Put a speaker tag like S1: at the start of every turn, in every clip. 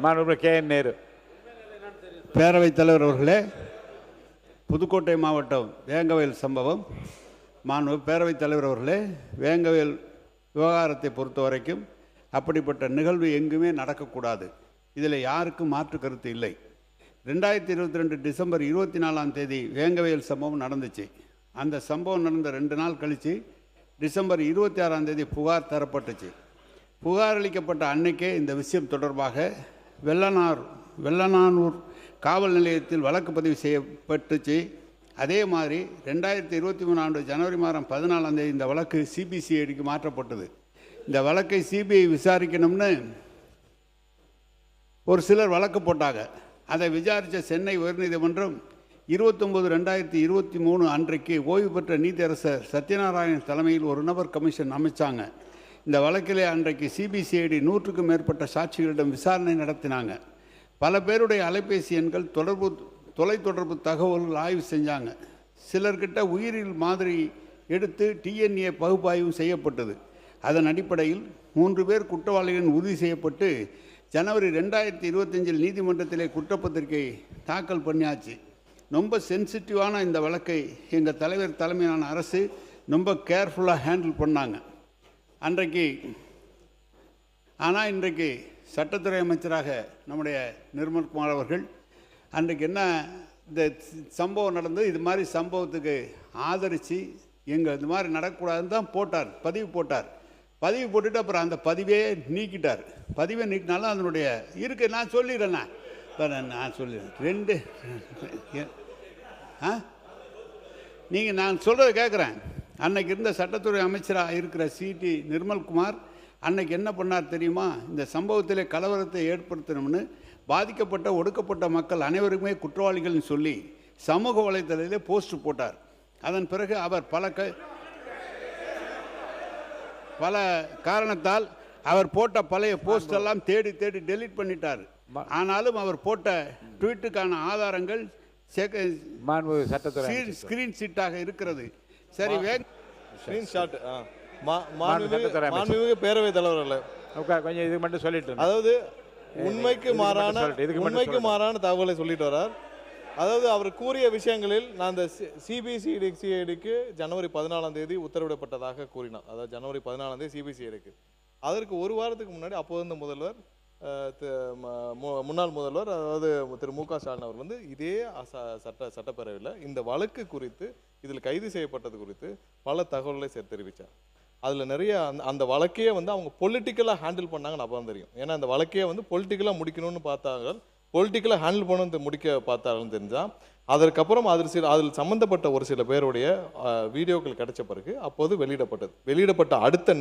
S1: மாண்புமிகு கே.என். நேரு.
S2: பேரவைத் தலைவர் அவர்களே, புதுக்கோட்டை மாவட்டம் வேங்கவேல் சம்பவம். மாண்புமிகு பேரவைத் தலைவர் அவர்களே, வேங்கவேல் விவகாரத்தை பொறுத்த வரைக்கும் அப்படிப்பட்ட நிகழ்வு எங்குமே நடக்கக்கூடாது. இதில் யாருக்கும் மாற்று கருத்து இல்லை. 2022 டிசம்பர் 24 வேங்கவேல் சம்பவம் நடந்துச்சு. அந்த சம்பவம் நடந்த 2 நாள் கழித்து டிசம்பர் 26 புகார் தரப்பட்டுச்சு. புகார் அளிக்கப்பட்ட அன்னைக்கே இந்த விஷயம் தொடர்பாக வெள்ளனானூர் காவல் நிலையத்தில் வழக்கு பதிவு செய்யப்பட்டுச்சு. அதே மாதிரி 2023 ஜனவரி மாதம் 14 இந்த வழக்கு சிபிசிஐடிக்கு மாற்றப்பட்டது. இந்த வழக்கை சிபிஐ விசாரிக்கணும்னு ஒரு சிலர் வழக்கு போட்டாங்க. அதை விசாரித்த சென்னை உயர்நீதிமன்றம் 29/2023 அன்றைக்கு ஓய்வு பெற்ற நீதியரசர் சத்யநாராயணன் தலைமையில் ஒரு நபர் கமிஷன் அமைச்சாங்க. இந்த வழக்கிலே அன்றைக்கு சிபிசிஐடி 100க்கும் மேற்பட்ட சாட்சிகளிடம் விசாரணை நடத்தினாங்க. பல பேருடைய அலைபேசி எண்கள், தொலைத்தொடர்பு தகவல்கள் ஆய்வு செஞ்சாங்க. சிலர்கிட்ட உயிரியல் மாதிரி எடுத்து டிஎன்ஏ பகுப்பாய்வு செய்யப்பட்டது. அதன் அடிப்படையில் 3 பேர் குற்றவாளிகள் உறுதி செய்யப்பட்டு ஜனவரி 2025 நீதிமன்றத்திலே குற்றப்பத்திரிகை தாக்கல் பண்ணியாச்சு. ரொம்ப சென்சிட்டிவான இந்த வழக்கை எங்கள் தலைவர் தலைமையிலான அரசு ரொம்ப கேர்ஃபுல்லாக ஹேண்டில் பண்ணாங்க அன்றைக்கு. ஆனால் இன்றைக்கு சட்டத்துறை அமைச்சராக நம்முடைய நிர்மல்குமார் அவர்கள் அன்றைக்கு என்ன இந்த சம்பவம் நடந்தது, இது மாதிரி சம்பவத்துக்கு ஆதரித்து எங்கள் இது மாதிரி நடக்கக்கூடாதுன்னு தான் பதிவு போட்டார். பதிவு போட்டுட்டு அப்புறம் அந்த பதிவே நீக்கிட்டார். பதிவை நீக்கினாலும் அதனுடைய நான் சொல்லிடுறேண்ணா, நான் சொல்லிடுறேன். நான் சொல்கிறத கேட்குறேன். அன்னைக்கு இருந்த சட்டத்துறை அமைச்சராக இருக்கிற சிடி நிர்மல்குமார் அன்னைக்கு என்ன பண்ணார் தெரியுமா? இந்த சம்பவத்திலே கலவரத்தை ஏற்படுத்தணும்னு பாதிக்கப்பட்ட ஒடுக்கப்பட்ட மக்கள் அனைவருக்குமே குற்றவாளிகள்னு சொல்லி சமூக வலைதளத்திலே போஸ்ட் போட்டார். அதன் பிறகு அவர் பல காரணத்தால் அவர் போட்ட பழைய போஸ்ட் எல்லாம் தேடி டெலீட் பண்ணிட்டார். ஆனாலும் அவர் போட்ட ட்வீட்டுக்கான ஆதாரங்கள் ஸ்கிரீன் ஷீட்டாக இருக்கிறது. சரி,
S3: பேரவைத் தலைவர்
S1: கொஞ்சம் இது மட்டும் சொல்லிட்டு,
S3: அதாவது உண்மைக்கு மாறான தகவலை சொல்லிட்டு வர்றார். அதாவது அவர் கூறிய விஷயங்களில் நான் இந்த சிபிசிஐடிக்கு ஜனவரி 14 உத்தரவிடப்பட்டதாக கூறினார். அதாவது ஜனவரி 14 சிபிசிஐடிக்கு. அதற்கு ஒரு வாரத்துக்கு முன்னாடி அப்போது முதல்வர், முன்னாள் முதல்வர், அதாவது திரு மு க ஸ்டாலின் அவர் இதே சட்டப்பேரவையில் இந்த வழக்கு குறித்து, இதில் கைது செய்யப்பட்டது குறித்து பல தகவல்களை தெரிவித்தார். அதில் நிறைய அந்த வழக்கையே அவங்க பொலிட்டிக்கலாக ஹேண்டில் பண்ணாங்கன்னு அப்போ தான் தெரியும். ஏன்னா அந்த வழக்கையே பொலிட்டிக்கலாக முடிக்கணும்னு பார்த்தாங்க, பொலிட்டிக்கலாக ஹேண்டில் பண்ண முடிக்க பார்த்தாங்கன்னு தெரிஞ்சால் அதற்கப்புறம் அதில் சம்மந்தப்பட்ட ஒரு சில பேருடைய வீடியோக்கள் கிடைச்ச பிறகு அப்போது வெளியிடப்பட்ட அடுத்த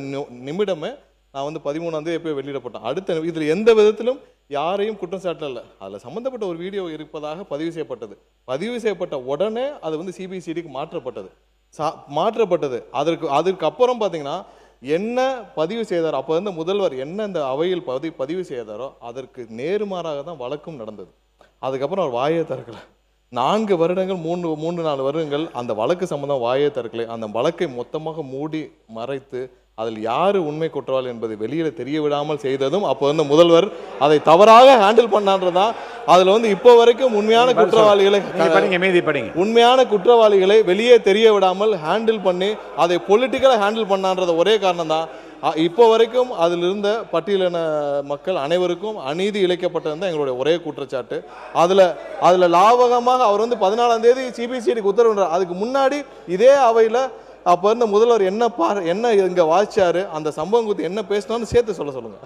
S3: நிமிடமே நான் 13 எப்போ வெளியிடப்பட்டேன். அடுத்த இதில் எந்த விதத்திலும் யாரையும் குற்றம் சாட்டல. அதில் சம்மந்தப்பட்ட ஒரு வீடியோ இருப்பதாக பதிவு செய்யப்பட்ட உடனே அது சிபிசிஐடிக்கு மாற்றப்பட்டது. அதற்கு அப்புறம் பார்த்தீங்கன்னா என்ன பதிவு செய்தாரோ, அப்போ முதல்வர் என்ன இந்த அவையில் பதிவு செய்தாரோ அதற்கு நேர்மாறாக தான் வழக்கும் நடந்தது. அதுக்கப்புறம் அவர் வாயை திறக்கலை. 4 வருடங்கள் 3-4 வருடங்கள் அந்த வழக்கு சம்பந்தம் வாயை திறக்கலை. அந்த வழக்கை மொத்தமாக மூடி மறைத்து அதில் யார் உண்மை குற்றவாளி என்பதை வெளியில தெரிய விடாமல் செய்ததும் அப்போ முதல்வர் அதை தவறாக ஹேண்டில் பண்ணான்றதான். அதில் இப்போ வரைக்கும் உண்மையான குற்றவாளிகளை வெளியே தெரிய விடாமல் ஹேண்டில் பண்ணி அதை பொலிட்டிக்கலாக ஹேண்டில் பண்ணான்றத ஒரே காரணம் தான். இப்போ வரைக்கும் அதில் இருந்த பட்டியலின மக்கள் அனைவருக்கும் அநீதி இழைக்கப்பட்டது தான் எங்களுடைய ஒரே குற்றச்சாட்டு. அதில் லாபகமாக அவர் 14 சிபிசிஐடிக்கு உத்தரவிட்டார். அதுக்கு முன்னாடி இதே அவையில் அப்போ முதல்வர் என்ன இங்கே வாசிச்சாரு, அந்த சம்பவம் குறித்து என்ன பேசினான்னு சேர்த்து சொல்லுங்க.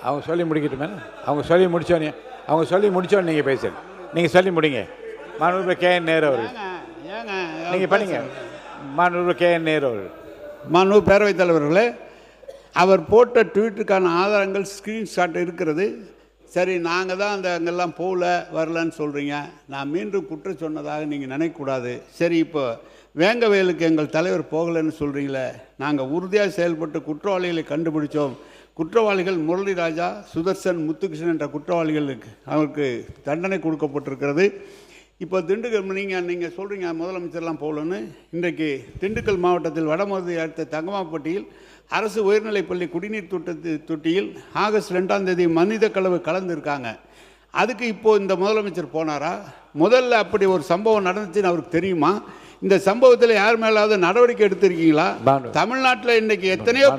S1: அவங்க சொல்லி முடிக்கட்டுமே. அவங்க சொல்லி முடிச்சோன்னு நீங்கள் பேசுங்க. நீங்கள் சொல்லி முடிங்க. மாண்புமிகு கே.என். நேரு அவர்கள் நீங்கள் பண்ணுங்க. மாண்புமிகு கே.என். நேரு அவர்கள்.
S2: மாண்புமிகு பேரவைத் தலைவர்களே, அவர் போட்ட ட்வீட்டுக்கான ஆதாரங்கள் ஸ்க்ரீன்ஷாட் இருக்கிறது. சரி, நாங்கள் தான் அங்கெல்லாம் வரலன்னு சொல்கிறீங்க. நான் மீண்டும் குற்றம் சொன்னதாக நீங்கள் நினைக்கக்கூடாது. சரி, இப்போ வேங்கவேலுக்கு எங்கள் தலைவர் போகலைன்னு சொல்கிறீங்களே, நாங்கள் உறுதியாக செயல்பட்டு குற்றவாளிகளை கண்டுபிடிச்சோம். குற்றவாளிகள் முரளி ராஜா, சுதர்சன், முத்துகிருஷ்ணன் என்ற குற்றவாளிகளுக்கு அவருக்கு தண்டனை கொடுக்கப்பட்டிருக்கிறது. இப்போ திண்டுக்கல் நீங்கள் சொல்கிறீங்க முதலமைச்சர்லாம் போகலன்னு. இன்றைக்கு திண்டுக்கல் மாவட்டத்தில் வடமதுரை அடுத்த தங்கமாப்பட்டியில் அரசு உயர்நிலைப்பள்ளி குடிநீர் தொட்டியில் ஆகஸ்ட் 2ஆம் தேதி மனித கலவு கலந்துருக்காங்க. அதுக்கு இப்போது இந்த முதலமைச்சர் போனாரா? முதல்ல அப்படி ஒரு சம்பவம் நடந்துச்சுன்னு அவருக்கு தெரியுமா? இந்த சம்பவத்தில் யார் மேலாவது நடவடிக்கை எடுத்திருக்கீங்களா? தமிழ்நாட்டில் இன்னைக்கு எத்தனையோ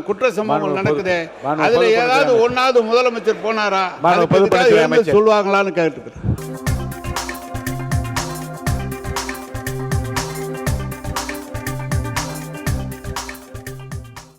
S2: குற்ற சம்பவங்கள் நடக்குது. அதில் ஏதாவது ஒன்றாவது முதலமைச்சர் போனாரா? சொல்லுவாங்களான்னு கேட்டுக்கிறேன்.